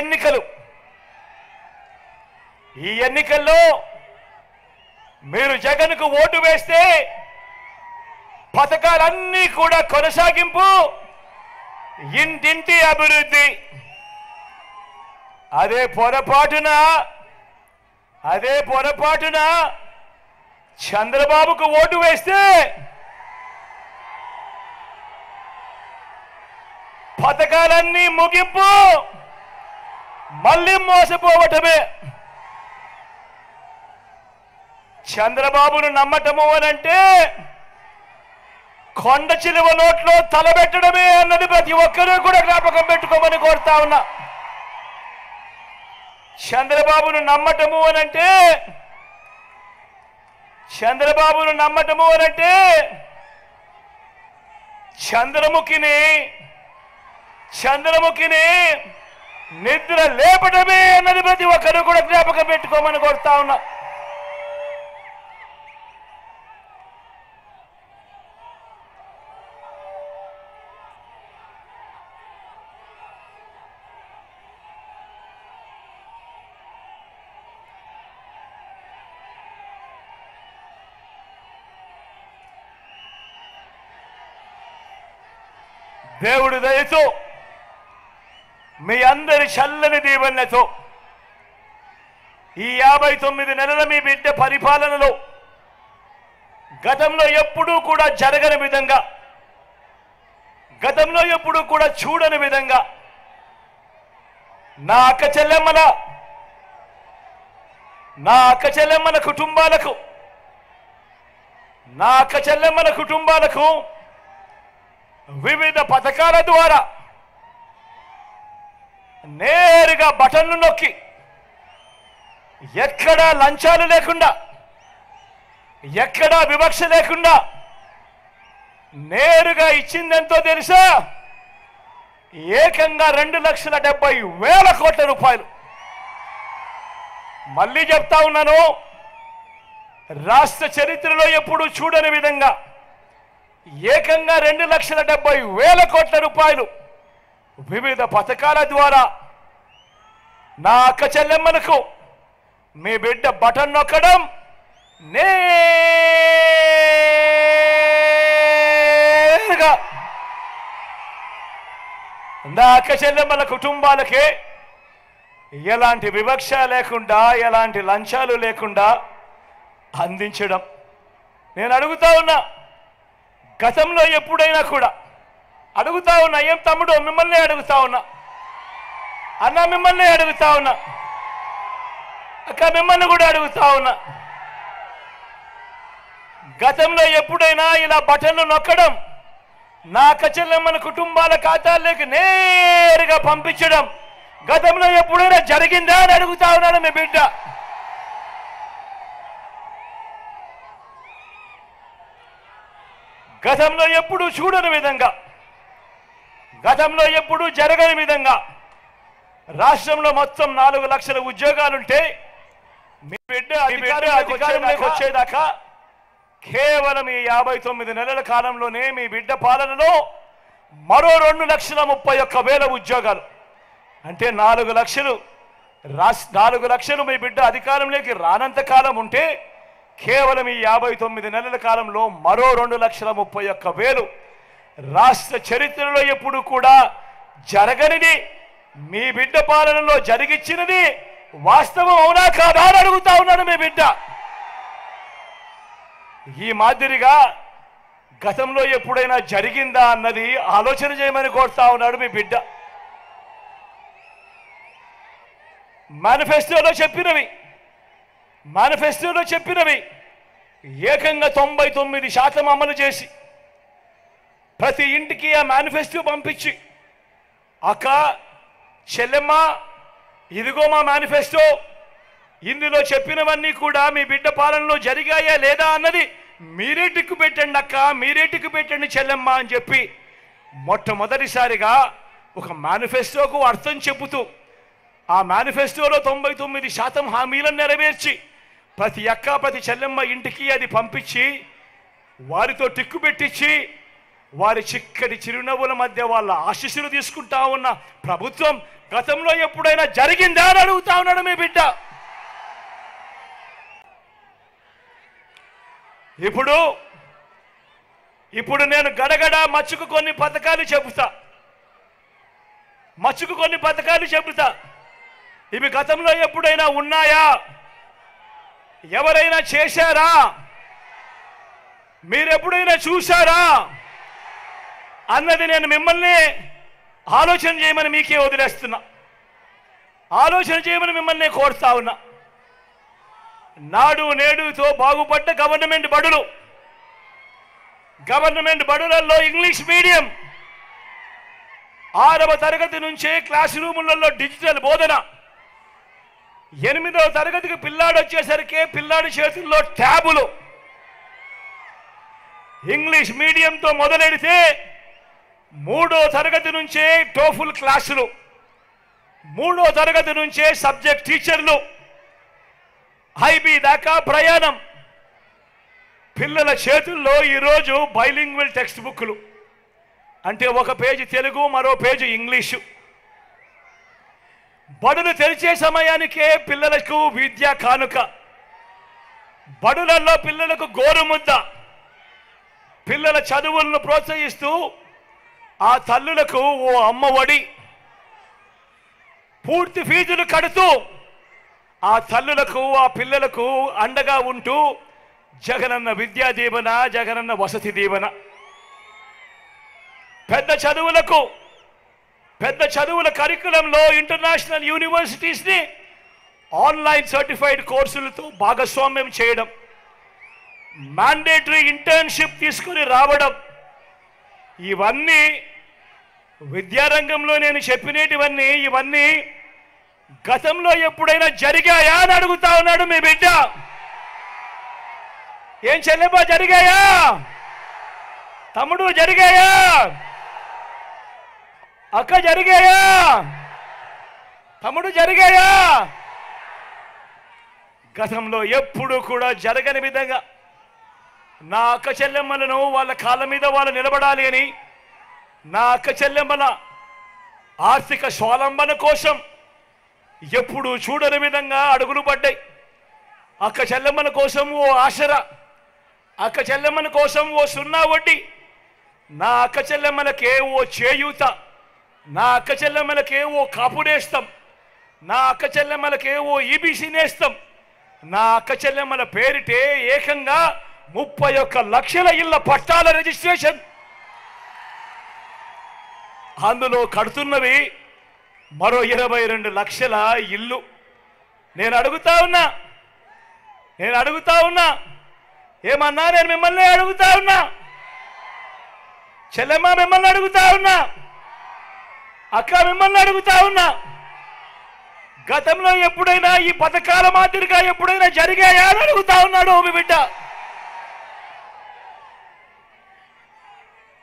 ఎన్నికలు. ఈ ఎన్నికల్లో మీరు జగన్కు ఓటు వేస్తే పథకాలన్నీ కూడా కొనసాగింపు, ఇంటింటి అభివృద్ధి. అదే పొరపాటున చంద్రబాబుకు ఓటు వేస్తే పథకాలన్నీ ముగింపు, మళ్ళీ మోసపోవటమే. చంద్రబాబును నమ్మటము అనంటే కొండ చిలువ నోట్లో తలబెట్టడమే అన్నది ప్రతి ఒక్కరూ కూడా జ్ఞాపకం పెట్టుకోమని కోరుతా ఉన్నా. చంద్రబాబును నమ్మటము అనంటే చంద్రముఖిని నిద్ర లేపడమే అన్నది ప్రతి ఒక్కరూ కూడా జ్ఞాపకం పెట్టుకోమని కోరుతా ఉన్నా. దేవుడి దయతో మీ అందరి చల్లని దీవెనలతో ఈ 59 నెలల మీ బిడ్డ పరిపాలనలో గతంలో ఎప్పుడూ కూడా జరగని విధంగా, గతంలో ఎప్పుడూ కూడా చూడని విధంగా నా అక్క చెల్లెమ్మల కుటుంబాలకు వివిధ పథకాల ద్వారా నేరుగా బటన్లు నొక్కి ఎక్కడా లంచాలు లేకుండా, ఎక్కడా వివక్ష లేకుండా నేరుగా ఇచ్చిందెంతో తెలుసా? ఏకంగా 2,70,000 కోట్ల రూపాయలు. మళ్ళీ చెప్తా ఉన్నాను, రాష్ట్ర చరిత్రలో ఎప్పుడూ చూడని విధంగా ఏకంగా 2,70,000 కోట్ల రూపాయలు వివిధ పథకాల ద్వారా నా అక్క చెల్లెమ్మలకు మీ బిడ్డ బటన్ నొక్కడం, నేరుగా నా అక్క చెల్లెమ్మల కుటుంబాలకే ఎలాంటి వివక్ష లేకుండా, ఎలాంటి లంచాలు లేకుండా అందించడం. నేను అడుగుతా ఉన్నా, గతంలో ఎప్పుడైనా కూడా అడుగుతా ఉన్నా, ఏం తమ్ముడు మిమ్మల్ని అడుగుతా ఉన్నా, అన్న మిమ్మల్ని అడుగుతా ఉన్నా, అక్క మిమ్మల్ని కూడా అడుగుతా ఉన్నా, గతంలో ఎప్పుడైనా ఇలా బటన్లు నొక్కడం, నా అక్క చెల్లెమ్మల కుటుంబాల ఖాతాల్లోకి నేరుగా పంపించడం గతంలో ఎప్పుడైనా జరిగిందా అని అడుగుతా ఉన్నాను మీ బిడ్డ. గతంలో ఎప్పుడూ చూడని విధంగా, గతంలో ఎప్పుడూ జరగని విధంగా రాష్ట్రంలో మొత్తం 4 లక్షల ఉద్యోగాలుంటే మీ బిడ్డ అధికారంలోకి వచ్చేదాకా కేవలం ఈ 59 నెలల కాలంలోనే మీ బిడ్డ పాలనలో మరో 2,31,000 ఉద్యోగాలు, అంటే 4 లక్షలు మీ బిడ్డ అధికారంలోకి రానంత కాలం ఉంటే కేవలం ఈ 59 నెలల కాలంలో మరో 2,31,000 రాష్ట్ర చరిత్రలో ఎప్పుడు కూడా జరగనిది మీ బిడ్డ పాలనలో జరిగిచ్చినది వాస్తవం అవునా కాదా అని అడుగుతా ఉన్నాను మీ బిడ్డ. ఈ మాదిరిగా గతంలో ఎప్పుడైనా జరిగిందా అన్నది ఆలోచన చేయమని కోరుతా ఉన్నాడు మీ బిడ్డ. మేనిఫెస్టోలో చెప్పినవి ఏకంగా 99% అమలు చేసి ప్రతి ఇంటికి ఆ మేనిఫెస్టో పంపించి, అక్క చెల్లెమ్మ ఇదిగో మా మేనిఫెస్టో, ఇందులో చెప్పినవన్నీ కూడా మీ బిడ్డ పాలనలో జరిగాయా లేదా అన్నది మీరే టిక్కు పెట్టండి అక్క, మీరే టిక్కు పెట్టండి చెల్లెమ్మ అని చెప్పి మొట్టమొదటిసారిగా ఒక మేనిఫెస్టోకు అర్థం చెబుతూ ఆ మేనిఫెస్టోలో 99% హామీలను నెరవేర్చి ప్రతి అక్క ప్రతి చెల్లెమ్మ ఇంటికి అది పంపించి వారితో టిక్కు పెట్టించి వారి చిక్కటి చిరునవ్వుల మధ్య వాళ్ళ ఆశీస్సులు తీసుకుంటా ఉన్న ప్రభుత్వం గతంలో ఎప్పుడైనా జరిగిందా అని అడుగుతా ఉన్నాడు మీ బిడ్డ. ఇప్పుడు నేను గడగడ మచ్చుకు కొన్ని పథకాలు చెబుతా. ఇవి గతంలో ఎప్పుడైనా ఉన్నాయా? ఎవరైనా చేశారా? మీరెప్పుడైనా చూశారా అన్నది నేను మిమ్మల్ని ఆలోచన చేయమని మీకే వదిలేస్తున్నా. ఆలోచన చేయమని మిమ్మల్ని కోరుతా ఉన్నా. నాడు నేడుతో బాగుపడ్డ గవర్నమెంట్ బడులలో ఇంగ్లీష్ మీడియం 6వ తరగతి నుంచే క్లాస్ రూములలో డిజిటల్ బోధన. 8వ తరగతికి పిల్లాడు వచ్చేసరికి పిల్లాడి చేతుల్లో ట్యాబులు. ఇంగ్లీష్ మీడియంతో మొదలెడితే 3వ తరగతి నుంచే టోఫుల్ క్లాసులు, 3వ తరగతి నుంచే సబ్జెక్ట్ టీచర్లు, ఐబీ దాకా ప్రయాణం. పిల్లల చేతుల్లో ఈరోజు బైలింగ్వల్ టెక్స్ట్ బుక్లు, అంటే ఒక పేజీ తెలుగు, మరో పేజీ ఇంగ్లీషు. బడులు తెరిచే సమయానికే పిల్లలకు విద్యా కానుక. బడులలో పిల్లలకు గోరుముద్ద. పిల్లల చదువులను ప్రోత్సహిస్తూ ఆ తల్లులకు ఓ అమ్మఒడి. పూర్తి ఫీజులు కడుతూ ఆ తల్లులకు ఆ పిల్లలకు అండగా ఉంటూ జగనన్న విద్యా దీవెన, జగనన్న వసతి దీవెన. పెద్ద చదువుల కరికులంలో ఇంటర్నేషనల్ యూనివర్సిటీస్ని ఆన్లైన్ సర్టిఫైడ్ కోర్సులతో భాగస్వామ్యం చేయడం, మ్యాండేటరీ ఇంటర్న్షిప్ తీసుకుని రావడం. ఇవన్నీ విద్యారంగంలో నేను చెప్పినటివన్నీ ఇవన్నీ గతంలో ఎప్పుడైనా జరిగాయా అని అడుగుతా ఉన్నాడు మీ బిడ్డ. ఏం చెల్లెమ్మా, జరిగాయా? తమ్ముడు జరిగాయా? అక్క జరిగాయా? తమ్ముడు జరిగాయా? గతంలో ఎప్పుడు కూడా జరగని విధంగా నా అక్క చెల్లెమ్మలను వాళ్ళ కాళ్ళ మీద వాళ్ళు నిలబడాలి అని, నా అక్క చెల్లెమ్మల ఆర్థిక స్వావలంబన కోసం ఎప్పుడు చూడని విధంగా అడుగులు పడ్డాయి. అక్క చెల్లెమ్మల కోసం ఓ ఆసరా, అక్క చెల్లెమ్మల కోసం ఓ సున్నా వడ్డీ, నా అక్క చెల్లెమ్మలకే ఓ చేయూత, నా అక్క చెల్లెమ్మలకే ఓ కాపు నేస్తం, నా అక్క చెల్లెమ్మలకే ఓ ఈబీసీ నేస్తం, నా అక్క చెల్లెమ్మల పేరిటే ఏకంగా 31 లక్షల ఇళ్ల పట్టాల రిజిస్ట్రేషన్. అందులో కడుతున్నవి మరో 22 లక్షల ఇల్లు. నేను అడుగుతా ఉన్నా ఏమన్నా? నేను మిమ్మల్ని అడుగుతా ఉన్నా, చెల్లెమ్మ మిమ్మల్ని అడుగుతా ఉన్నా, అక్క మిమ్మల్ని అడుగుతా ఉన్నా, గతంలో ఎప్పుడైనా ఈ పథకాల మాదిరిగా ఎప్పుడైనా జరిగాయా అని అడుగుతా ఉన్నాడు మీ బిడ్డ.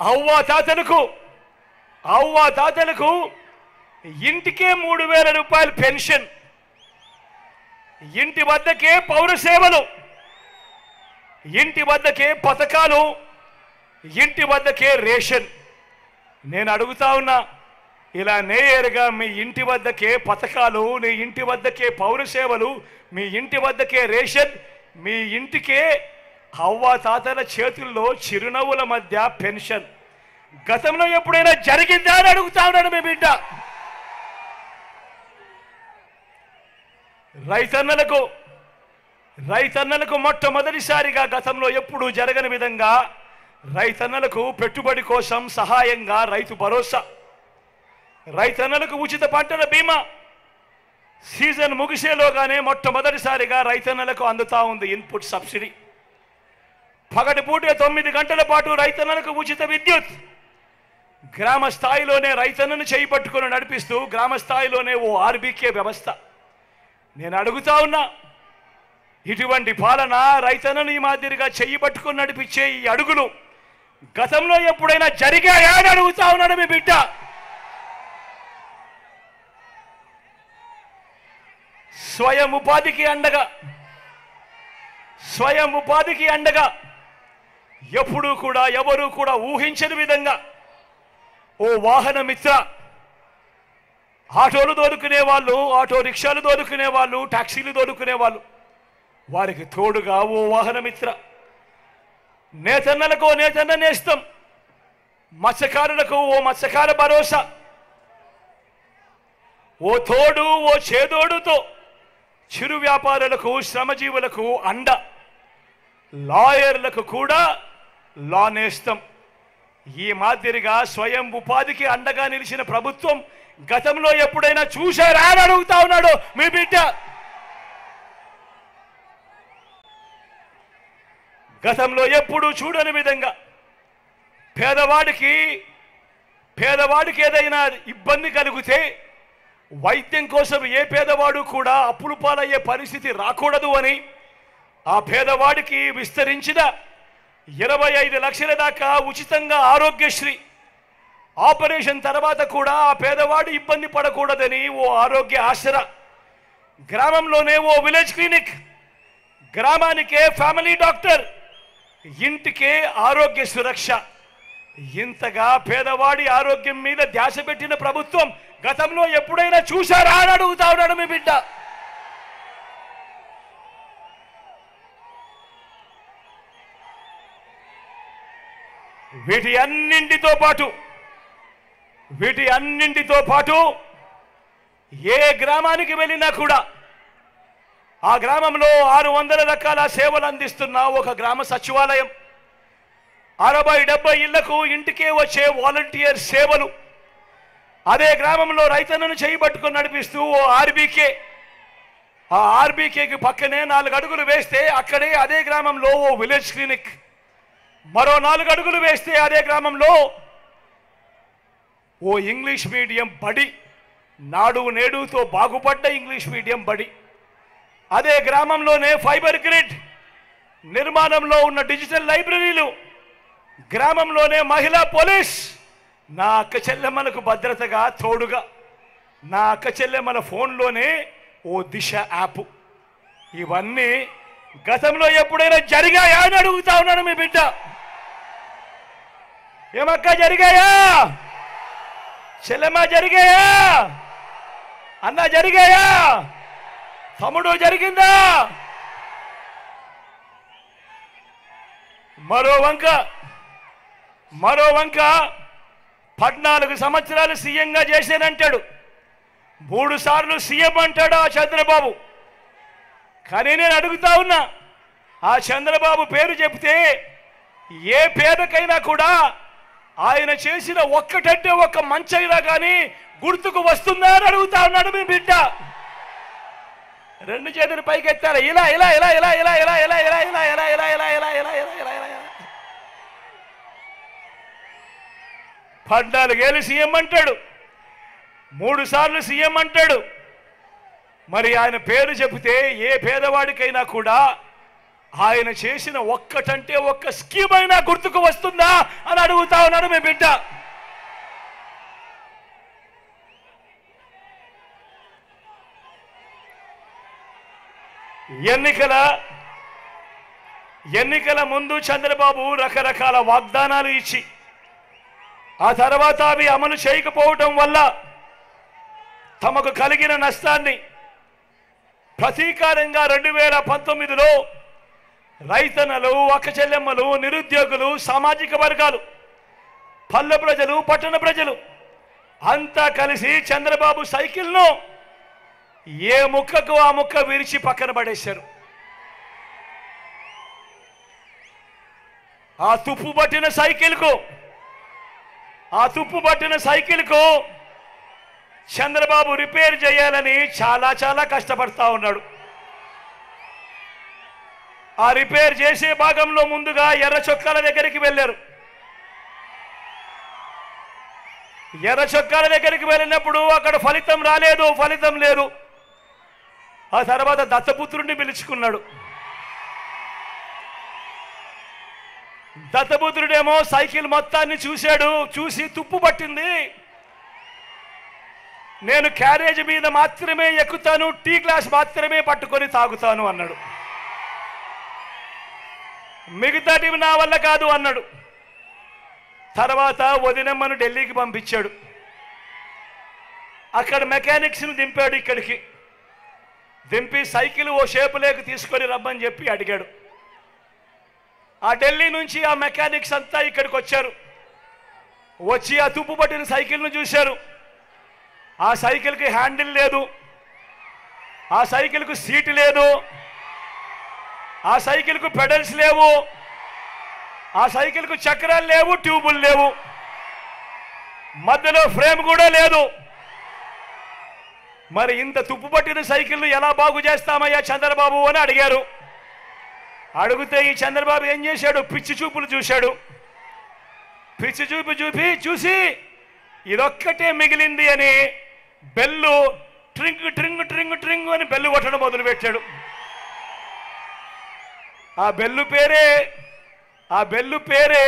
అవ్వా తాతలకు ఇంటికే 3000 రూపాయలు పెన్షన్, ఇంటి వద్దకే పౌర సేవలు, ఇంటి వద్దకే పథకాలు, ఇంటి వద్దకే రేషన్. నేను అడుగుతా ఉన్నా, ఇలా నేరుగా మీ ఇంటి వద్దకే పథకాలు, నీ ఇంటి వద్దకే పౌర సేవలు, మీ ఇంటి వద్దకే రేషన్, మీ ఇంటికే అవ్వా తాతల చేతుల్లో చిరునవ్వుల మధ్య పెన్షన్. గతంలో ఎప్పుడైనా జరిగిందా అని అడుగుతా ఉన్నాడు మీ బిడ్డ. రైతన్నలకు మొట్టమొదటిసారిగా గతంలో ఎప్పుడు జరగని విధంగా రైతన్నలకు పెట్టుబడి కోసం సహాయంగా రైతు భరోసా, రైతన్నలకు ఉచిత పంటల బీమా. సీజన్ ముగిసేలోగానే మొట్టమొదటిసారిగా రైతన్నలకు అందుతా ఉంది ఇన్పుట్ సబ్సిడీ. పగటిపూట 9 గంటల పాటు రైతన్నలకు ఉచిత విద్యుత్. గ్రామ స్థాయిలోనే రైతన్నను చేయిపట్టుకుని నడిపిస్తూ గ్రామ స్థాయిలోనే ఓ ఆర్బీకే వ్యవస్థ. నేను అడుగుతా ఉన్నా, ఇటువంటి పాలన, రైతన్నను ఈ మాదిరిగా చెయ్యి పట్టుకుని నడిపించే ఈ అడుగులు గతంలో ఎప్పుడైనా జరిగాయా అని అడుగుతా ఉన్నాడు మీ బిడ్డ. స్వయం ఉపాధికి అండగా ఎప్పుడూ కూడా ఎవరు కూడా ఊహించని విధంగా ఓ వాహన మిత్ర ఆటోలు దొరుకునే వాళ్ళు, ఆటో రిక్షాలు దొరుకునే వాళ్ళు, టాక్సీలు దొరుకునే వాళ్ళు, వారికి తోడుగా ఓ వాహనమిత్ర, నేతన్నలకు ఓ నేతన్న నేస్తం, మత్స్యకారులకు ఓ మత్స్యకార భరోసా, ఓ తోడు ఓ చేదోడుతో చిరు వ్యాపారులకు శ్రమజీవులకు అండ, లాయర్లకు కూడా లా నేస్తం. ఈ మాదిరిగా స్వయం ఉపాధికి అండగా నిలిచిన ప్రభుత్వం గతంలో ఎప్పుడైనా చూశారా అని అడుగుతా ఉన్నాడు మీ బిడ్డ. గతంలో ఎప్పుడు చూడని విధంగా పేదవాడికి ఏదైనా ఇబ్బంది కలిగితే వైద్యం కోసం ఏ పేదవాడు కూడా అప్పులు పాలయ్యే పరిస్థితి రాకూడదు అని ఆ పేదవాడికి విస్తరించిన 25 లక్షల దాకా ఉచితంగా ఆరోగ్యశ్రీ ఆపరేషన్ తర్వాత కూడా ఆ పేదవాడు ఇబ్బంది పడకూడదని ఓ ఆరోగ్య ఆసరా, గ్రామంలోనే ఓ విలేజ్ క్లినిక్, గ్రామానికే ఫ్యామిలీ డాక్టర్, ఇంటికే ఆరోగ్య సురక్ష. ఇంతగా పేదవాడి ఆరోగ్యం మీద ధ్యాస పెట్టిన ప్రభుత్వం గతంలో ఎప్పుడైనా చూశారా అని అడుగుతా ఉన్నాడు మీ బిడ్డ. వీటి అన్నింటితో పాటు ఏ గ్రామానికి వెళ్ళినా కూడా ఆ గ్రామంలో 600 రకాల సేవలు అందిస్తున్న ఒక గ్రామ సచివాలయం, 60-70 ఇళ్లకు ఇంటికే వచ్చే వాలంటీర్ సేవలు, అదే గ్రామంలో రైతన్నను చేయబట్టుకొని నడిపిస్తూ ఓ ఆర్బీకే, ఆ ఆర్బీకేకి పక్కనే 4 అడుగులు వేస్తే అక్కడే అదే గ్రామంలో ఓ విలేజ్ క్లినిక్, మరో 4 అడుగులు వేస్తే అదే గ్రామంలో ఓ ఇంగ్లీష్ మీడియం బడి, నాడు నేడుతో బాగుపడ్డ ఇంగ్లీష్ మీడియం బడి, అదే గ్రామంలోనే ఫైబర్ గ్రిడ్ నిర్మాణంలో ఉన్న డిజిటల్ లైబ్రరీలు, గ్రామంలోనే మహిళా పోలీస్, నా అక్క చెల్లెమ్మలకు భద్రతగా తోడుగా, నా అక్క చెల్లెమ్మల ఫోన్లోనే ఓ దిశ యాప్. ఇవన్నీ గతంలో ఎప్పుడైనా జరిగాయా అని అడుగుతా ఉన్నాను మీ బిడ్డ. ఏమక్క జరిగాయా? చెల్లెమ్మ జరిగాయా? అన్న జరిగాయా? తమ్ముడు జరిగిందా? మరో వంక 14 సంవత్సరాలు సీఎంగా చేశానంటాడు, 3 సార్లు సీఎం అంటాడు ఆ చంద్రబాబు. కానీ నేను అడుగుతా ఉన్నా, ఆ చంద్రబాబు పేరు చెప్తే ఏ పేదకైనా కూడా ఆయన చేసిన ఒక్కటంటే ఒక్క మంచైనా కానీ గుర్తుకు వస్తుందా అని అడుగుతా ఉన్నాడు మీ బిడ్డ. 2 చేతులు పైకెత్తారు, ఇలా ఇలా ఇలా ఇలా ఇలా ఇలా ఇలా ఇలా ఇలా ఇలా ఇలా ఇలా ఇలా ఇలా ఇలా ఇలా ఇలా 14 ఏళ్ళు సీఎం అంటాడు, 3 సార్లు సీఎం అంటాడు. మరి ఆయన పేరు చెబితే ఏ పేదవాడికైనా కూడా ఆయన చేసిన ఒక్కటంటే ఒక్క స్కీమ్ అయినా గుర్తుకు వస్తుందా అని అడుగుతా ఉన్నాడు మీ బిడ్డ. ఎన్నికల ముందు చంద్రబాబు రకరకాల వాగ్దానాలు ఇచ్చి ఆ తర్వాత అవి అమలు చేయకపోవటం వల్ల తమకు కలిగిన నష్టాన్ని ప్రతీకారంగా 2019లో రైతన్నలు, అక్క చెల్లెమ్మలు, నిరుద్యోగులు, సామాజిక వర్గాలు, పల్లె ప్రజలు, పట్టణ ప్రజలు అంతా కలిసి చంద్రబాబు సైకిల్ను ఏ ముక్కకు ఆ ముక్క విరిచి పక్కన పడేశారు. ఆ తుప్పు పట్టిన సైకిల్కు చంద్రబాబు రిపేర్ చేయాలని చాలా కష్టపడతా ఉన్నాడు. ఆ రిపేర్ చేసే భాగంలో ముందుగా ఎర్ర చొక్కాల దగ్గరికి వెళ్ళారు. ఎర్ర చొక్కాల దగ్గరికి వెళ్ళినప్పుడు అక్కడ ఫలితం లేదు. ఆ తర్వాత దత్తపుత్రుడిని పిలుచుకున్నాడు. దత్తపుత్రుడేమో సైకిల్ మొత్తాన్ని చూసి తుప్పు పట్టింది, నేను క్యారేజ్ మీద మాత్రమే ఎక్కుతాను, టీ గ్లాస్ మాత్రమే పట్టుకొని తాగుతాను అన్నాడు. మిగతాటి నా వల్ల కాదు అన్నాడు. తర్వాత వదినమ్మను ఢిల్లీకి పంపించాడు. అక్కడ మెకానిక్స్ని దింపాడు, ఇక్కడికి దింపి సైకిల్ ఓ షేపులోకి తీసుకొని రమ్మని చెప్పి అడిగాడు. ఆ ఢిల్లీ నుంచి ఆ మెకానిక్స్ అంతా ఇక్కడికి వచ్చారు. వచ్చి ఆ తుప్పు పట్టిన సైకిల్ను చూశారు. ఆ సైకిల్కి హ్యాండిల్ లేదు, ఆ సైకిల్కు సీటు లేదు, ఆ సైకిల్కు పెడల్స్ లేవు, ఆ సైకిల్కు చక్రాలు లేవు, ట్యూబులు లేవు, మధ్యలో ఫ్రేమ్ కూడా లేదు. మరి ఇంత తుప్పు పట్టిన సైకిల్ ఎలా బాగు చేస్తామయ్యా చంద్రబాబు అని అడిగారు. అడిగితే ఈ చంద్రబాబు ఏం చేశాడు? పిచ్చి చూపులు చూశాడు. పిచ్చి చూపు చూసి ఇదొక్కటే మిగిలింది అని బెల్లు ట్రింగ్ ట్రింగ్ ట్రింగ్ ట్రింగ్ అని బెల్లు కొట్టడం మొదలుపెట్టాడు. ఆ బెల్లు పేరే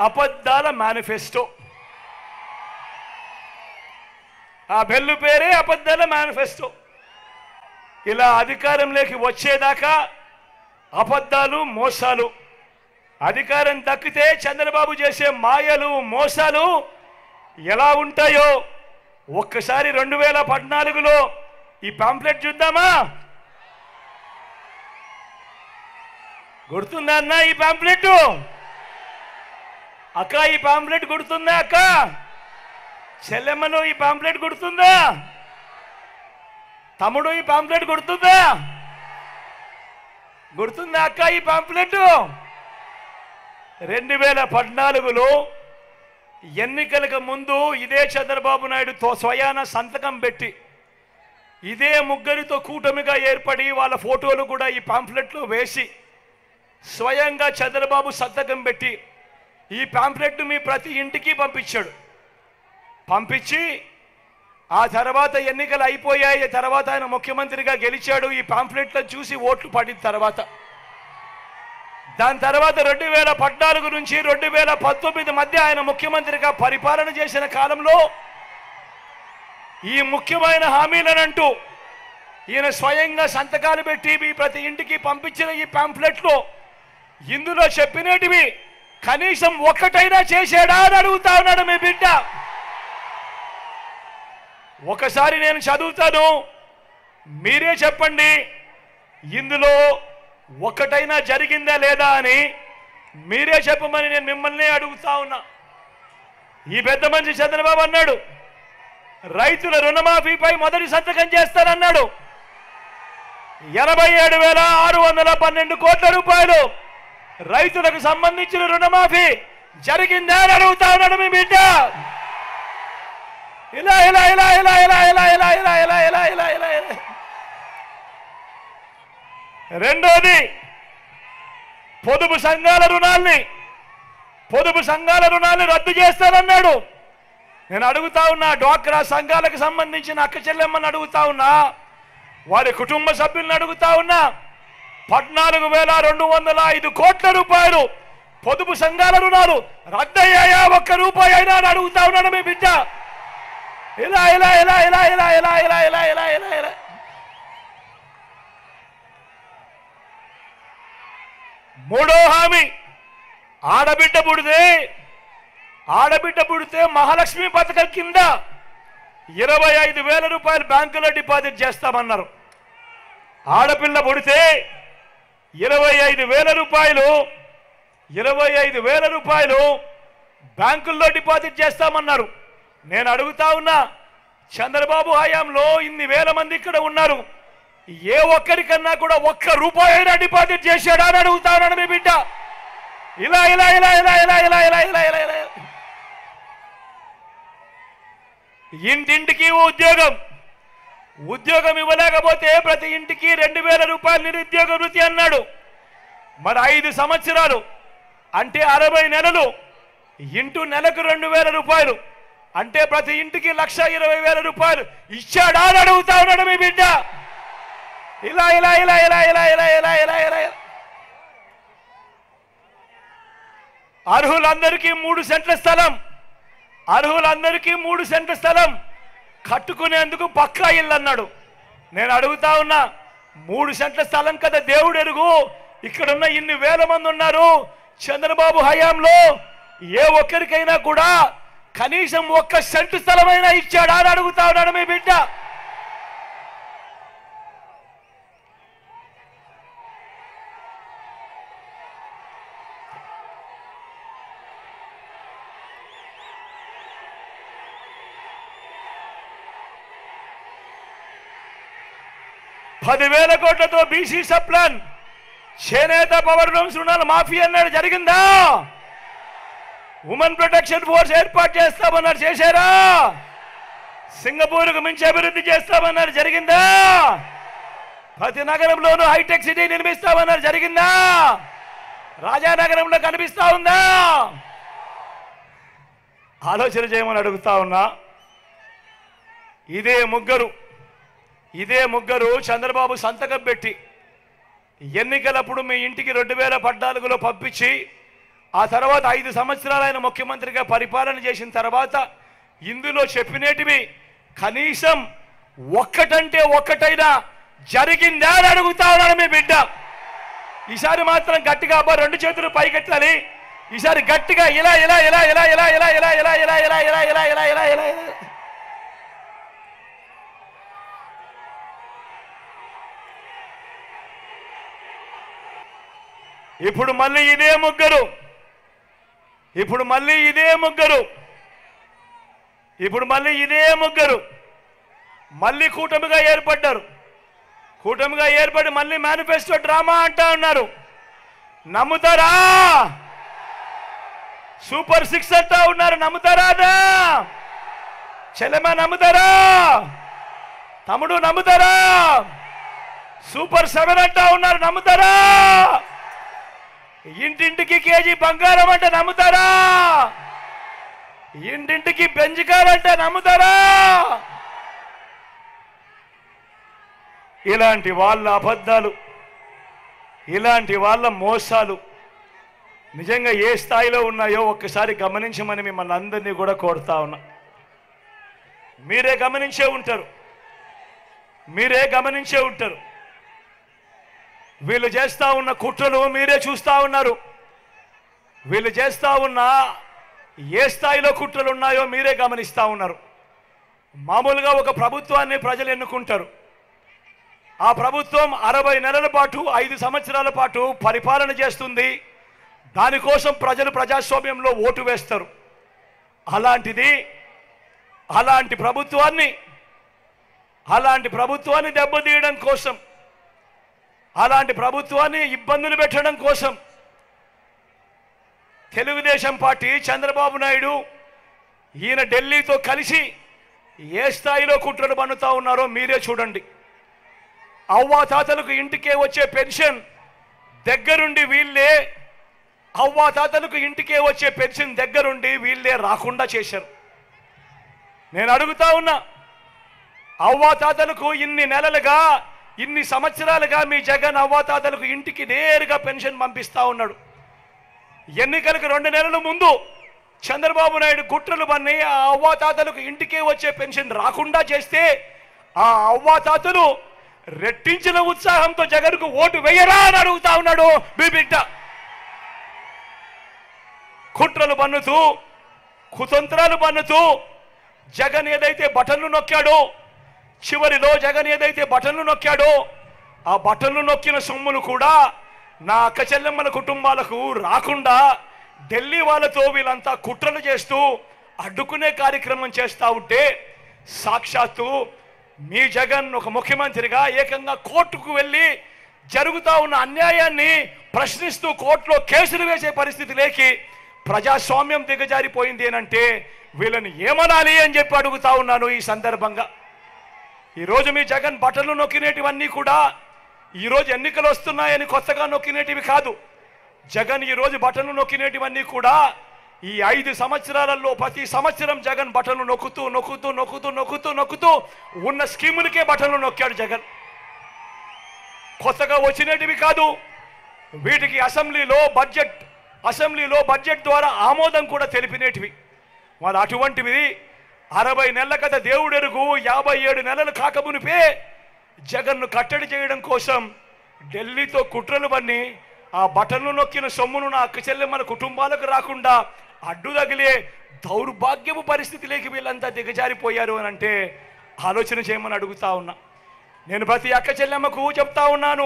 అబద్ధాల మేనిఫెస్టో. ఆ బెల్లు పేరే అబద్ధాల మేనిఫెస్టో. ఇలా అధికారంలోకి వచ్చేదాకా అబద్ధాలు, మోసాలు. అధికారం దక్కితే చంద్రబాబు చేసే మాయలు, మోసాలు ఎలా ఉంటాయో ఒక్కసారి 2014లో ఈ పాంప్లెట్ చూద్దామా? గుర్తుందా అన్న ఈ పాంప్లెట్? అక్క ఈ పాంప్లెట్ గుర్తుందా? అక్క చెల్లెమ్మను ఈ పాంప్లెట్ గుర్తుందా? తమ్ముడు ఈ పాంప్లెట్ గుర్తుందా? గుర్తుందా అక్క ఈ పాంప్లెట్? 2014లో ఎన్నికలకు ముందు ఇదే చంద్రబాబు నాయుడుతో స్వయాన సంతకం పెట్టి, ఇదే ముగ్గురితో కూటమిగా ఏర్పడి వాళ్ళ ఫోటోలు కూడా ఈ పాంప్లెట్లో వేసి స్వయంగా చంద్రబాబు సంతకం పెట్టి ఈ పాంప్లెట్ మీ ప్రతి ఇంటికి పంపించాడు. పంపించి ఆ తర్వాత ఎన్నికలు అయిపోయాయి. తర్వాత ఆయన ముఖ్యమంత్రిగా గెలిచాడు. ఈ పాంప్లెట్లను చూసి ఓట్లు పడిన తర్వాత దాని తర్వాత 2014 నుంచి 2019 మధ్య ఆయన ముఖ్యమంత్రిగా పరిపాలన చేసిన కాలంలో ఈ ముఖ్యమైన హామీలనంటూ ఈయన స్వయంగా సంతకాలు పెట్టి మీ ప్రతి ఇంటికి పంపించిన ఈ పాంప్లెట్లో ఇందులో చెప్పినటివి కనీసం ఒక్కటైనా చేశాడా అని అడుగుతా ఉన్నాడు మీ బిడ్డ. ఒకసారి నేను చదువుతాను, మీరే చెప్పండి ఇందులో ఒక్కటైనా జరిగిందా లేదా అని మీరే చెప్పమని నేను మిమ్మల్ని అడుగుతా ఉన్నా. ఈ పెద్ద మనిషి చంద్రబాబు అన్నాడు రైతుల రుణమాఫీపై మొదటి సంతకం చేస్తానన్నాడు. 87,612 కోట్ల రూపాయలు రైతులకు సంబంధించిన రుణమాఫీ జరిగిందా అని అడుగుతా ఉన్నాడు మీ బిడ్డ. ఇలా ఇలా ఇలా ఇలా ఇలా ఇలా ఇలా ఇలా ఇలా ఇలా ఇలా ఇలా ఇలా రెండోది పొదుపు సంఘాల రుణాల్ని రద్దు చేస్తానన్నాడు. నేను అడుగుతా ఉన్నా, డ్వాక్రా సంఘాలకు సంబంధించిన అక్క చెల్లెమ్మని అడుగుతా ఉన్నా, వారి కుటుంబ సభ్యులను అడుగుతా ఉన్నా, 14,205 కోట్ల రూపాయలు పొదుపు సంఘాల రుణాలు రద్దయ్యాయా? ఒక్క రూపాయి అయినా అని అడుగుతా ఉన్నాడు మీ బిడ్డ. ఇలా ఇలా ఇలా ఇలా ఇలా ఇలా ఇలా ఇలా ఇలా ఇలా ఇలా మూడో హామీ, ఆడబిడ్డ పుడితే మహాలక్ష్మి పథకం కింద 25,000 రూపాయలు బ్యాంకులో డిపాజిట్ చేస్తామన్నారు. ఆడపిల్ల పుడితే 25,000 రూపాయలు బ్యాంకుల్లో డిపాజిట్ చేస్తామన్నారు. నేను అడుగుతా ఉన్నా, చంద్రబాబు హయాంలో ఇన్ని వేల మంది ఇక్కడ ఉన్నారు, ఏ ఒక్కరికన్నా కూడా ఒక్క రూపాయి అయినా డిపాజిట్ చేశాడా అని అడుగుతా ఉన్నాడు మీ బిడ్డ. ఇలా ఇలా ఇలా ఇలా ఇలా ఇలా ఇలా ఇలా ఇలా ఇలా ఇంటింటికి ఉద్యోగం ఇవ్వలేకపోతే ప్రతి ఇంటికి 2,000 రూపాయలు నిరుద్యోగ వృత్తి అన్నాడు. మరి 5 సంవత్సరాలు అంటే 60 నెలలు ఇంటూ నెలకు 2,000 రూపాయలు అంటే ప్రతి ఇంటికి 1,20,000 రూపాయలు ఇచ్చాడా అని అడుగుతా ఉన్నాడు మీ బిడ్డ. ఇలా ఇలా ఇలా ఇలా ఇలా ఇలా ఇలా ఇలా ఇలా అర్హులందరికీ 3 సెంట్ల స్థలం కట్టుకునేందుకు పక్కా ఇల్లు అన్నాడు. నేను అడుగుతా ఉన్నా, 3 సెంట్ల స్థలం కదా దేవుడు ఎరుగు, ఇక్కడున్న ఇన్ని వేల మంది ఉన్నారు. చంద్రబాబు హయాంలో ఏ ఒక్కరికైనా కూడా కనీసం ఒక్క సెంటు స్థలమైనా ఇచ్చాడా అని అడుగుతా ఉన్నాడు మీ బిడ్డ. ₹10,000 కోట్లతో బీసీ సప్లాన్, చేనేత పవర్ లూమ్స్ రుణాల మాఫీ అన్నాడు, జరిగిందా? ఉమెన్ ప్రొటెక్షన్ ఫోర్స్ ఏర్పాటు చేస్తామన్నారు, చేశారా? సింగపూర్కు మించి అభివృద్ధి చేస్తామన్నారు, జరిగిందా? ప్రతి నగరంలోనూ హైటెక్ సిటీ నిర్మిస్తామన్నారు, జరిగిందా? రాజానగరంలో కనిపిస్తా ఉందా? ఆలోచన చేయమని అడుగుతా ఉన్నా. ఇదే ముగ్గురు చంద్రబాబు సంతకం పెట్టి ఎన్నికలప్పుడు మీ ఇంటికి 2014లో పంపించి ఆ తర్వాత 5 సంవత్సరాలు ఆయన ముఖ్యమంత్రిగా పరిపాలన చేసిన తర్వాత ఇందులో చెప్పినేటివి కనీసం ఒక్కటంటే ఒక్కటైనా జరిగిందా అని అడుగుతా ఉన్నాడు మీ బిడ్డ. ఈసారి మాత్రం గట్టిగా అబ్బా 2 చేతులు పైకెత్తాలి. ఈసారి గట్టిగా ఇలా ఇలా ఇలా ఇలా ఇలా ఇలా ఇలా ఇలా ఇలా ఇలా ఇలా ఇలా ఇలా ఇలా ఇలా ఇలా. ఇప్పుడు మళ్ళీ ఇదే ముగ్గురు మళ్ళీ కూటమిగా ఏర్పడ్డారు. కూటమిగా ఏర్పడి మళ్ళీ మేనిఫెస్టో డ్రామా అంటా ఉన్నారు. నమ్ముతారా? సూపర్ 6 అంటా ఉన్నారు, నమ్ముతారా? చెల్లెమ్మ నమ్ముతారా? తమ్ముడు నమ్ముతారా? సూపర్ 7 అంటా ఉన్నారు, నమ్ముతారా? ఇంటింటికి కేజీ బంగారం అంటే నమ్ముతారా? ఇంటింటికి పెంచుకారంటే నమ్ముతారా? ఇలాంటి వాళ్ళ అబద్ధాలు, ఇలాంటి వాళ్ళ మోసాలు నిజంగా ఏ స్థాయిలో ఉన్నాయో ఒక్కసారి గమనించమని మిమ్మల్ని అందరినీ కూడా కోరుతా ఉన్నా. మీరే గమనించే ఉంటారు. వీళ్ళు చేస్తా ఉన్న కుట్రలు మీరే చూస్తా ఉన్నారు. వీళ్ళు చేస్తా ఉన్న ఏ స్థాయిలో కుట్రలు ఉన్నాయో మీరే గమనిస్తా ఉన్నారు. మామూలుగా ఒక ప్రభుత్వాన్ని ప్రజలు ఎన్నుకుంటారు. ఆ ప్రభుత్వం 60 నెలల పాటు 5 సంవత్సరాల పాటు పరిపాలన చేస్తుంది. దానికోసం ప్రజలు ప్రజాస్వామ్యంలో ఓటు వేస్తారు. అలాంటి ప్రభుత్వాన్ని దెబ్బతీయడం కోసం, అలాంటి ప్రభుత్వాన్ని ఇబ్బందులు పెట్టడం కోసం తెలుగుదేశం పార్టీ చంద్రబాబు నాయుడు ఈయన ఢిల్లీతో కలిసి ఏ స్థాయిలో కుట్రలు పన్నుతా ఉన్నారో మీరే చూడండి. అవ్వాతాతలకు ఇంటికే వచ్చే పెన్షన్ దగ్గరుండి వీళ్ళే రాకుండా చేశారు. నేను అడుగుతా ఉన్నా, అవ్వాతాతలకు ఇన్ని సంవత్సరాలుగా మీ జగన్ అవ్వాతాతలకు ఇంటికి నేరుగా పెన్షన్ పంపిస్తా ఉన్నాడు. ఎన్నికలకు 2 నెలల ముందు చంద్రబాబు నాయుడు కుట్రలు పన్ని ఆ అవ్వాతాతలకు ఇంటికే వచ్చే పెన్షన్ రాకుండా చేస్తే ఆ అవ్వాతాతలు రెట్టించిన ఉత్సాహంతో జగన్కు ఓటు వేయరా అని అడుగుతా ఉన్నాడు మీ బిడ్డ. కుట్రలు పన్నుతూ, కుతంత్రాలు పన్నుతూ జగన్ ఏదైతే బటన్లు నొక్కాడో, చివరిలో జగన్ ఏదైతే బటన్లు నొక్కాడో ఆ బటన్లు నొక్కిన సొమ్ములు కూడా నా అక్క చెల్లెమ్మల కుటుంబాలకు రాకుండా ఢిల్లీ వాళ్ళతో వీళ్ళంతా కుట్రలు చేస్తూ అడ్డుకునే కార్యక్రమం చేస్తూ ఉంటే సాక్షాత్తు మీ జగన్ ఒక ముఖ్యమంత్రిగా ఏకంగా కోర్టుకు వెళ్ళి జరుగుతూ ఉన్న అన్యాయాన్ని ప్రశ్నిస్తూ కోర్టులో కేసులు వేసే పరిస్థితి లేకి ప్రజాస్వామ్యం దిగజారిపోయింది అంటే వీళ్ళని ఏమనాలి అని చెప్పి అడుగుతా ఉన్నాను. ఈ సందర్భంగా ఈరోజు మీ జగన్ బటన్లు నొక్కినేటివన్నీ కూడా ఈరోజు ఎన్నికలు వస్తున్నాయని కొత్తగా నొక్కినేటివి కాదు. జగన్ ఈరోజు బటన్లు నొక్కినేటివన్నీ కూడా ఈ 5 సంవత్సరాలలో ప్రతి సంవత్సరం జగన్ బటన్లు నొక్కుతూ ఉన్న స్కీములకే బటన్లు నొక్కాడు జగన్. కొత్తగా వచ్చినటివి కాదు. వీటికి అసెంబ్లీలో బడ్జెట్ ద్వారా ఆమోదం కూడా తెలిపినేటివి. మరి అటువంటివి 60 నెలల కథ దేవుడెరుగు 57 నెలలు కాకమునిపే జగన్ను కట్టడి చేయడం కోసం ఢిల్లీతో కుట్రలు పన్ని ఆ బటన్లు నొక్కిన సొమ్మును నా అక్క చెల్లెమ్మల కుటుంబాలకు రాకుండా అడ్డు తగిలే దౌర్భాగ్యపు పరిస్థితిలోకి వీళ్ళంతా దిగజారిపోయారు అని అంటే ఆలోచన చేయమని అడుగుతా ఉన్నా. నేను ప్రతి అక్క చెల్లెమ్మకు చెప్తా ఉన్నాను,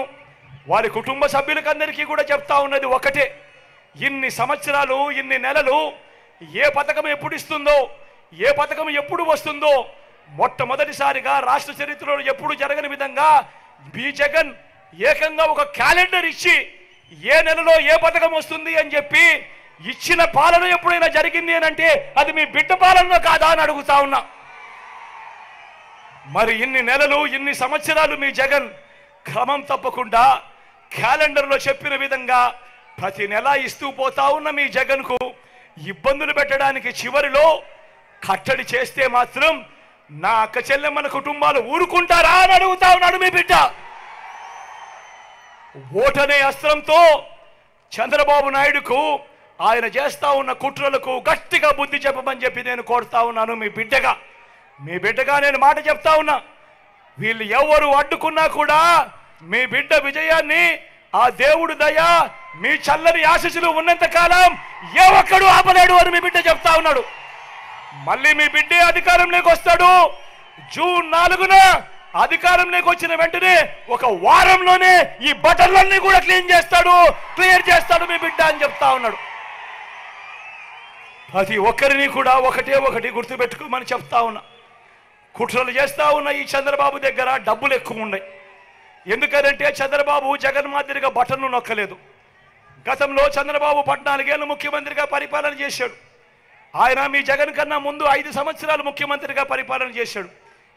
వారి కుటుంబ సభ్యులకందరికీ కూడా చెప్తా ఉన్నది ఒకటే, ఇన్ని సంవత్సరాలు ఇన్ని నెలలు ఏ పథకం ఎప్పుడు ఇస్తుందో, ఏ పథకం ఎప్పుడు వస్తుందో మొట్టమొదటిసారిగా రాష్ట్ర చరిత్రలో ఎప్పుడు జరగని విధంగా మీ జగన్ ఏకంగా ఒక క్యాలెండర్ ఇచ్చి ఏ నెలలో ఏ పథకం వస్తుంది అని చెప్పి ఇచ్చిన పాలన ఎప్పుడైనా జరిగింది అని అంటే అది మీ బిడ్డ పాలన కాదా అని అడుగుతా ఉన్నా. మరి ఇన్ని నెలలు ఇన్ని సంవత్సరాలు మీ జగన్ క్రమం తప్పకుండా క్యాలెండర్లో చెప్పిన విధంగా ప్రతి నెల ఇస్తూ పోతా ఉన్న మీ జగన్కు ఇబ్బందులు పెట్టడానికి చివరిలో కట్టడి చేస్తే మాత్రం నా అక్క చెల్లెమ్మల కుటుంబాలు ఊరుకుంటారా అని అడుగుతా ఉన్నాడు మీ బిడ్డ. ఓటనే అస్త్రంతో చంద్రబాబు నాయుడుకు ఆయన చేస్తా ఉన్న కుట్రలకు గట్టిగా బుద్ధి చెప్పమని చెప్పి నేను కోరుతా ఉన్నాను. మీ బిడ్డగా నేను మాట చెప్తా ఉన్నా, వీళ్ళు ఎవరు అడ్డుకున్నా కూడా మీ బిడ్డ విజయాన్ని ఆ దేవుడు దయ మీ చల్లని ఆశీస్సులు ఉన్నంత కాలం ఏ ఒక్కడు ఆపలేడు అని మీ బిడ్డ చెప్తా ఉన్నాడు. మళ్ళీ మీ బిడ్డే అధికారంలోకి వస్తాడు. జూన్ 4న అధికారంలోకి వచ్చిన వెంటనే ఒక వారంలోనే ఈ బటన్లన్నీ కూడా క్లియర్ చేస్తాడు మీ బిడ్డ అని చెప్తా ఉన్నాడు. ప్రతి ఒక్కరిని కూడా ఒకటి గుర్తుపెట్టుకోమని చెప్తా ఉన్నా. కుట్రలు చేస్తా ఉన్న ఈ చంద్రబాబు దగ్గర డబ్బులు ఎక్కువ ఉన్నాయి. ఎందుకంటే చంద్రబాబు జగన్ మాదిరిగా బటన్ను నొక్కలేదు. గతంలో చంద్రబాబు 14 ఏళ్ళు ముఖ్యమంత్రిగా పరిపాలన చేశాడు. ఆయన మీ జగన్ కన్నా ముందు 5 సంవత్సరాలు ముఖ్యమంత్రిగా పరిపాలన చేశాడు.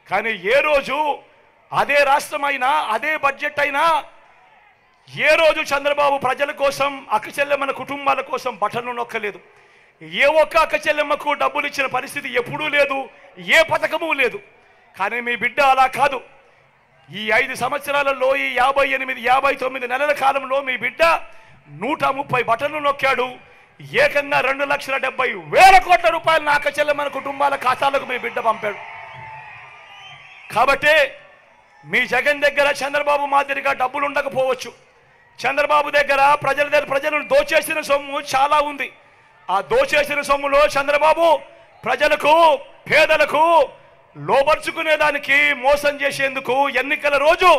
కానీ ఏ రోజు అదే రాష్ట్రం అయినా అదే బడ్జెట్ అయినా ఏ రోజు చంద్రబాబు ప్రజల కోసం అక్క చెల్లెమ్మల కుటుంబాల కోసం బటన్ను నొక్కలేదు. ఏ ఒక్క అక్క చెల్లెమ్మకు డబ్బులు ఇచ్చిన పరిస్థితి ఎప్పుడూ లేదు, ఏ పథకము లేదు. కానీ మీ బిడ్డ అలా కాదు. ఈ 5 సంవత్సరాలలో ఈ 59 నెలల కాలంలో మీ బిడ్డ 130 బటన్లు నొక్కాడు. ఏకంగా 2,70,000 కోట్ల రూపాయలు నా అక్క చెల్లెమ్మల కుటుంబాల ఖాతాలకు మీ బిడ్డ పంపాడు. కాబట్టి మీ జగన్ దగ్గర చంద్రబాబు మాదిరిగా డబ్బులు ఉండకపోవచ్చు. చంద్రబాబు దగ్గర ప్రజలను దోచేసిన సొమ్ము చాలా ఉంది. ఆ దోచేసిన సొమ్ములో చంద్రబాబు ప్రజలకు పేదలకు లోబర్చుకునేదానికి మోసం చేసేందుకు ఎన్నికల రోజు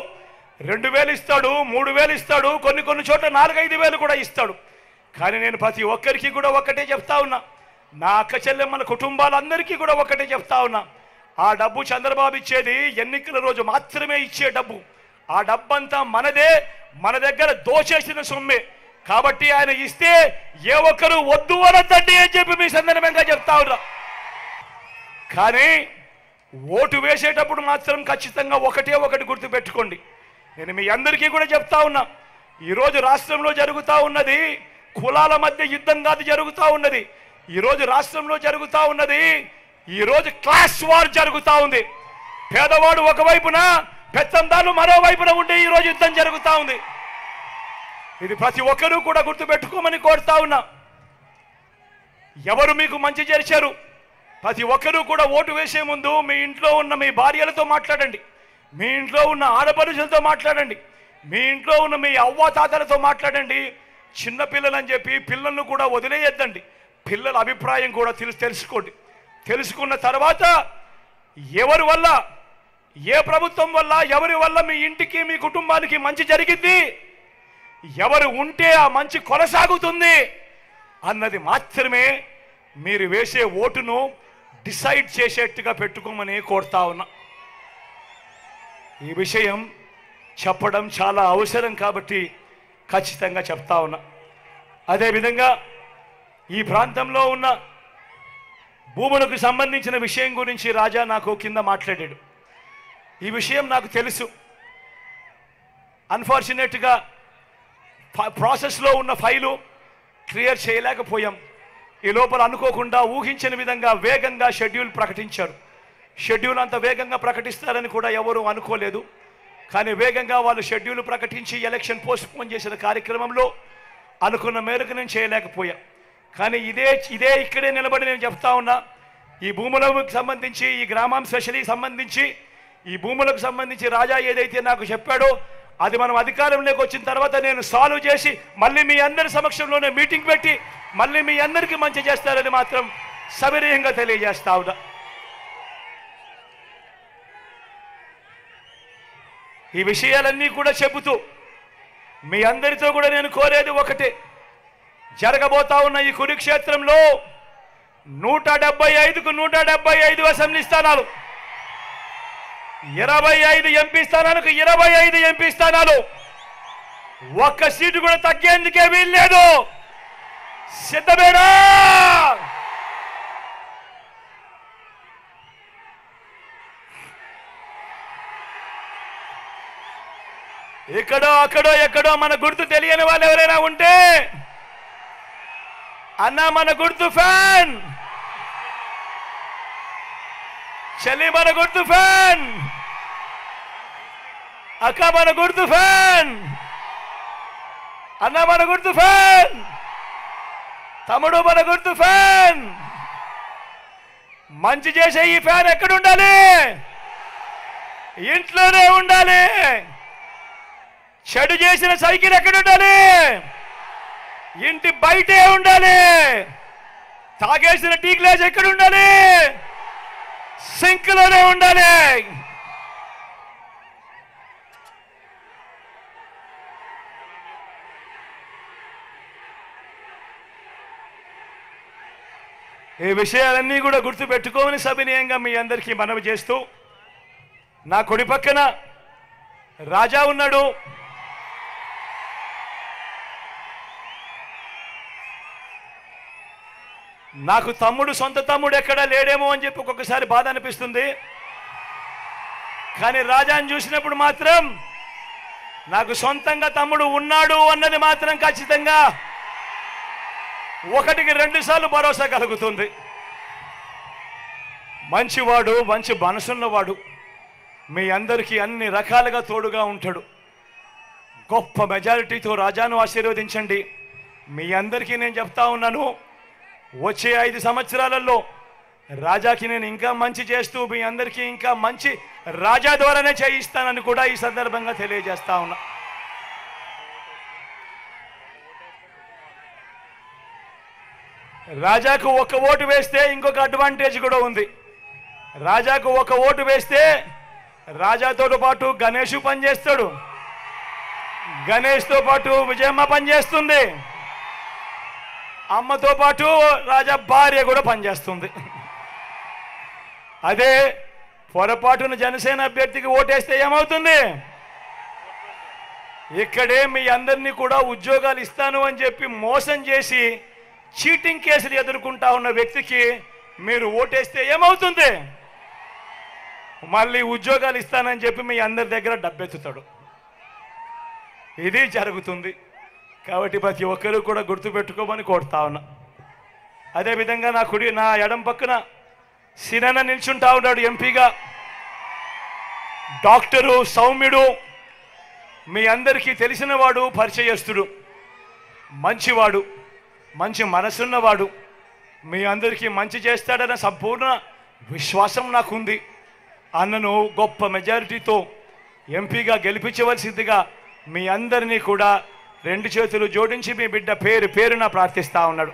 2,000 ఇస్తాడు, 3,000 ఇస్తాడు, కొన్ని చోట్ల 4-5,000 కూడా ఇస్తాడు. కానీ నేను ప్రతి ఒక్కరికి కూడా ఒకటే చెప్తా ఉన్నా, నా అక్క చెల్లెమ్మల కుటుంబాలందరికీ కూడా ఒకటే చెప్తా ఉన్నా, ఆ డబ్బు చంద్రబాబు ఇచ్చేది ఎన్నికల రోజు మాత్రమే ఇచ్చే డబ్బు. ఆ డబ్బంతా మనదే, మన దగ్గర దోచేసిన సొమ్మే. కాబట్టి ఆయన ఇస్తే ఏ ఒక్కరు వద్దు అనొద్దండి అని చెప్పి మీ సందర్భంగా చెప్తా ఉన్నా. కానీ ఓటు వేసేటప్పుడు మాత్రం ఖచ్చితంగా ఒకటి గుర్తుపెట్టుకోండి. నేను మీ అందరికీ కూడా చెప్తా ఉన్నా, ఈరోజు రాష్ట్రంలో జరుగుతూ ఉన్నది కులాల మధ్య యుద్ధం కాదు జరుగుతూ ఉన్నది. ఈరోజు రాష్ట్రంలో జరుగుతూ ఉన్నది ఈరోజు క్లాస్ వార్ జరుగుతూ ఉంది. పేదవాడు ఒకవైపున, పెత్తందారులు మరోవైపున ఉండే ఈరోజు యుద్ధం జరుగుతూ ఉంది. ఇది ప్రతి ఒక్కరూ కూడా గుర్తుపెట్టుకోమని కోరుతా ఉన్నా. ఎవరు మీకు మంచి చేశారు, ప్రతి ఒక్కరూ కూడా ఓటు వేసే ముందు మీ ఇంట్లో ఉన్న మీ భార్యలతో మాట్లాడండి, మీ ఇంట్లో ఉన్న ఆడపడుచులతో మాట్లాడండి, మీ ఇంట్లో ఉన్న మీ అవ్వాతాతలతో మాట్లాడండి. చిన్నపిల్లలని చెప్పి పిల్లలను కూడా వదిలేయద్దండి. పిల్లల అభిప్రాయం కూడా తెలుసుకోండి. తెలుసుకున్న తర్వాత ఎవరి వల్ల, ఏ ప్రభుత్వం వల్ల, ఎవరి వల్ల మీ ఇంటికి మీ కుటుంబానికి మంచి జరిగింది, ఎవరు ఉంటే ఆ మంచి కొనసాగుతుంది అన్నది మాత్రమే మీరు వేసే ఓటును డిసైడ్ చేసేట్టుగా పెట్టుకోమని కోరుతా ఉన్నా. ఈ విషయం చెప్పడం చాలా అవసరం కాబట్టి ఖచ్చితంగా చెప్తా ఉన్నా. అదేవిధంగా ఈ ప్రాంతంలో ఉన్న భూములకు సంబంధించిన విషయం గురించి రాజా నాకు కింద మాట్లాడాడు. ఈ విషయం నాకు తెలుసు. అన్ఫార్చునేట్గా ప్రాసెస్లో ఉన్న ఫైలు క్లియర్ చేయలేకపోయాం. ఈ లోపల అనుకోకుండా ఊహించిన విధంగా వేగంగా షెడ్యూల్ ప్రకటించారు. షెడ్యూల్ అంత వేగంగా ప్రకటిస్తారని కూడా ఎవరు అనుకోలేదు. కానీ వేగంగా వాళ్ళు షెడ్యూల్ ప్రకటించి ఎలక్షన్ పోస్ట్పోన్ చేసిన కార్యక్రమంలో అనుకున్న మేరకు నేను చేయలేకపోయా. కానీ ఇదే ఇక్కడే నిలబడి నేను చెప్తా ఉన్నా, ఈ భూములకు సంబంధించి, ఈ గ్రామం స్పెషలీ సంబంధించి, ఈ భూములకు సంబంధించి రాజా ఏదైతే నాకు చెప్పాడో అది మనం అధికారంలోకి వచ్చిన తర్వాత నేను సాల్వ్ చేసి మళ్ళీ మీ అందరి సమక్షంలోనే మీటింగ్ పెట్టి మళ్ళీ మీ అందరికీ మంచి చేస్తారని మాత్రం సవినయంగా తెలియజేస్తా ఉన్నా. ఈ విషయాలన్నీ కూడా చెబుతూ మీ అందరితో కూడా నేను కోరేది ఒకటే, జరగబోతా ఉన్న ఈ కురుక్షేత్రంలో 175కు 175 అసెంబ్లీ స్థానాలు, 25 ఎంపీ స్థానాలకు 25 ఎంపీ స్థానాలు, ఒక్క సీటు కూడా తగ్గేందుకే వీల్లేదు. సిద్ధమేనా? ఇక్కడో అక్కడో ఎక్కడో మన గుర్తు తెలియని వాళ్ళు ఎవరైనా ఉంటే, అన్నా మన గుర్తు ఫ్యాన్, చెల్లి మన గుర్తు ఫ్యాన్, అక్క మన గుర్తు ఫ్యాన్, అన్న మన గుర్తు ఫ్యాన్, తమ్ముడు మన గుర్తు ఫ్యాన్. మంచి చేసే ఈ ఫ్యాన్ ఎక్కడ ఉండాలి? ఇంట్లోనే ఉండాలి. చెడు చేసిన సైకిల్ ఎక్కడ ఉండాలి? ఇంటి బయటే ఉండాలి. తాగేసిన టీ గ్లాస్ ఎక్కడ ఉండాలి? సింక్లోనే ఉండాలి. ఈ విషయాలన్నీ కూడా గుర్తుపెట్టుకోమని సవినయంగా మీ అందరికీ మనవి చేస్తూ, నా కుడి పక్కన రాజా ఉన్నాడు. నాకు తమ్ముడు, సొంత తమ్ముడు ఎక్కడా లేడేమో అని చెప్పి ఒక్కొక్కసారి బాధ అనిపిస్తుంది. కానీ రాజాని చూసినప్పుడు మాత్రం నాకు సొంతంగా తమ్ముడు ఉన్నాడు అన్నది మాత్రం ఖచ్చితంగా 1కి 2 సార్లు భరోసా కలుగుతుంది. మంచివాడు, మంచి మనసున్నవాడు, మీ అందరికీ అన్ని రకాలుగా తోడుగా ఉంటాడు. గొప్ప మెజారిటీతో రాజాను ఆశీర్వదించండి. మీ అందరికీ నేను చెప్తా ఉన్నాను, వచ్చే 5 సంవత్సరాలలో రాజాకి నేను ఇంకా మంచి చేస్తూ మీ అందరికీ ఇంకా మంచి రాజా ద్వారానే చేయిస్తానని కూడా ఈ సందర్భంగా తెలియజేస్తా ఉన్నా. రాజాకు ఒక ఓటు వేస్తే ఇంకొక అడ్వాంటేజ్ కూడా ఉంది. రాజాకు ఒక ఓటు వేస్తే రాజాతో పాటు గణేష్ పనిచేస్తాడు, గణేష్తో పాటు విజయమ్మ పనిచేస్తుంది, అమ్మతో పాటు రాజా భార్య కూడా పనిచేస్తుంది. అదే పొరపాటున జనసేన అభ్యర్థికి ఓటేస్తే ఏమవుతుంది? ఇక్కడే మీ అందరినీ కూడా ఉద్యోగాలు ఇస్తాను అని చెప్పి మోసం చేసి చీటింగ్ కేసులు ఎదుర్కొంటా ఉన్న వ్యక్తికి మీరు ఓటేస్తే ఏమవుతుంది? మళ్ళీ ఉద్యోగాలు ఇస్తానని చెప్పి మీ అందరి దగ్గర డబ్బెత్తుతాడు. ఇది జరుగుతుంది. కాబట్టి ప్రతి ఒక్కరూ కూడా గుర్తుపెట్టుకోమని కోరుతా ఉన్నా. అదేవిధంగా నా ఎడం పక్కన సినన్న నిల్చుంటా ఉన్నాడు ఎంపీగా. డాక్టరు, సౌమ్యుడు, మీ అందరికీ తెలిసినవాడు, పరిచయస్తుడు, మంచివాడు, మంచి మనసున్నవాడు, మీ అందరికీ మంచి చేస్తాడన్న సంపూర్ణ విశ్వాసం నాకుంది. అన్నను గొప్ప మెజారిటీతో ఎంపీగా గెలిపించవలసిందిగా మీ అందరినీ కూడా 2 చేతులు జోడించి మీ బిడ్డ పేరున ప్రార్థిస్తా ఉన్నాడు.